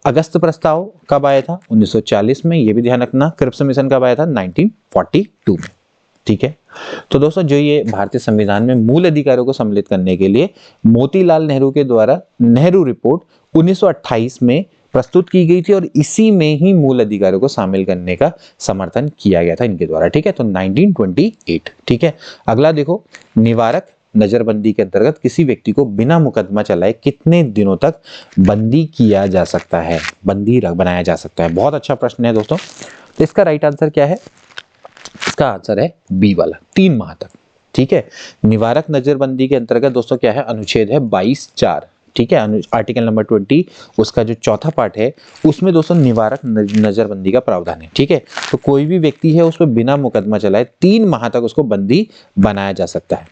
अगस्त प्रस्ताव कब आया था? 1940 में, ये भी ध्यान रखना। क्रिप्स मिशन कब आया था? 1942 में। ठीक है, तो दोस्तों जो ये भारतीय संविधान में मूल अधिकारों को सम्मिलित करने के लिए मोतीलाल नेहरू के द्वारा नेहरू रिपोर्ट 1928 में प्रस्तुत की गई थी और इसी में ही मूल अधिकारों को शामिल करने का समर्थन किया गया था इनके द्वारा। ठीक है, तो 1928। ठीक है, अगला देखो, निवारक नजरबंदी के अंतर्गत किसी व्यक्ति को बिना मुकदमा चलाए कितने दिनों तक बंदी किया जा सकता है, बंदी बनाया जा सकता है? बहुत अच्छा प्रश्न है दोस्तों। तो इसका राइट आंसर क्या है? इसका आंसर है बी वाला, 3 माह तक। ठीक है, निवारक नजरबंदी के अंतर्गत दोस्तों क्या है? अनुच्छेद है 22(4). ठीक है, आर्टिकल नंबर 20 उसका जो चौथा पार्ट है उसमें दोस्तों निवारक नजरबंदी का प्रावधान है। ठीक है, तो कोई भी व्यक्ति है उस पर बिना मुकदमा चलाए 3 माह तक उसको बंदी बनाया जा सकता है।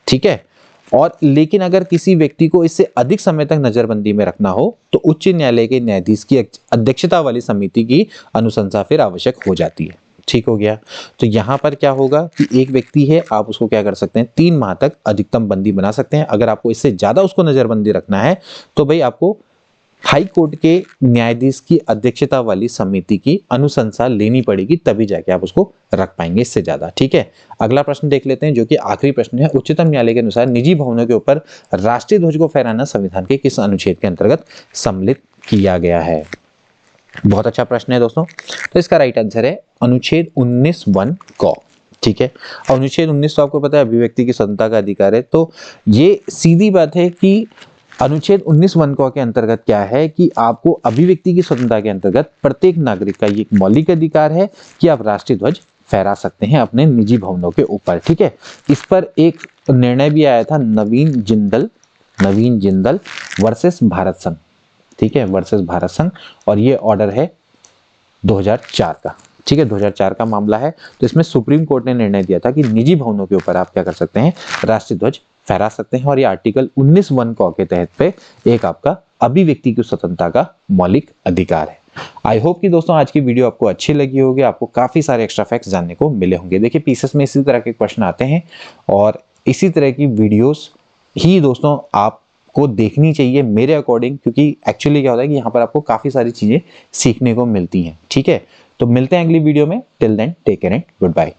ठीक है, और लेकिन अगर किसी व्यक्ति को इससे अधिक समय तक नजरबंदी में रखना हो तो उच्च न्यायालय के न्यायाधीश की अध्यक्षता वाली समिति की अनुशंसा फिर आवश्यक हो जाती है। ठीक हो गया। तो यहाँ पर क्या होगा कि एक व्यक्ति है, आप उसको क्या कर सकते हैं? 3 माह तक अधिकतम बंदी बना सकते हैं। अगर आपको इससे ज्यादा उसको नजरबंदी रखना है तो भाई आपको हाई कोर्ट के न्यायाधीश की अध्यक्षता वाली समिति की अनुशंसा लेनी पड़ेगी, तभी जाके आप उसको रख पाएंगे इससे ज्यादा। ठीक है, अगला प्रश्न देख लेते हैं जो कि आखिरी प्रश्न है। उच्चतम न्यायालय के अनुसार निजी भवनों के ऊपर राष्ट्रीय ध्वज को फहराना संविधान के किस अनुच्छेद के अंतर्गत सम्मिलित किया गया है? बहुत अच्छा प्रश्न है दोस्तों। तो इसका राइट आंसर है अनुच्छेद 19(1) क। ठीक है, अनुच्छेद 19 तो आपको पता है अभिव्यक्ति की स्वतंत्रता का अधिकार है। तो ये सीधी बात है कि अनुच्छेद 19(1) क के अंतर्गत क्या है कि आपको अभिव्यक्ति की स्वतंत्रता के अंतर्गत प्रत्येक नागरिक का ये एक मौलिक अधिकार है कि आप राष्ट्रीय ध्वज फहरा सकते हैं अपने निजी भवनों के ऊपर। ठीक है, इस पर एक निर्णय भी आया था नवीन जिंदल वर्सेस भारत संघ। ठीक है, वर्सेस भारत संघ, और ये ऑर्डर है 2004 का। ठीक है, 2004 का मामला है। तो इसमें सुप्रीम कोर्ट ने निर्णय दिया था कि निजी भवनों के ऊपर आप क्या कर सकते हैं? राष्ट्रीय ध्वज फहरा सकते हैं, और ये आर्टिकल 19(1) क के तहत पे एक आपका अभिव्यक्ति की स्वतंत्रता का मौलिक अधिकार है। आई होप कि दोस्तों आज की वीडियो आपको अच्छी लगी होगी, आपको काफी सारे एक्स्ट्रा फैक्ट्स जानने को मिले होंगे। देखिए पीसीएस में इसी तरह के क्वेश्चन आते हैं और इसी तरह की वीडियोस ही दोस्तों आपको देखनी चाहिए मेरे अकॉर्डिंग, क्योंकि एक्चुअली क्या होता है कि यहाँ पर आपको काफी सारी चीजें सीखने को मिलती हैं। ठीक है, तो मिलते हैं अगली वीडियो में। Till then take care and good bye.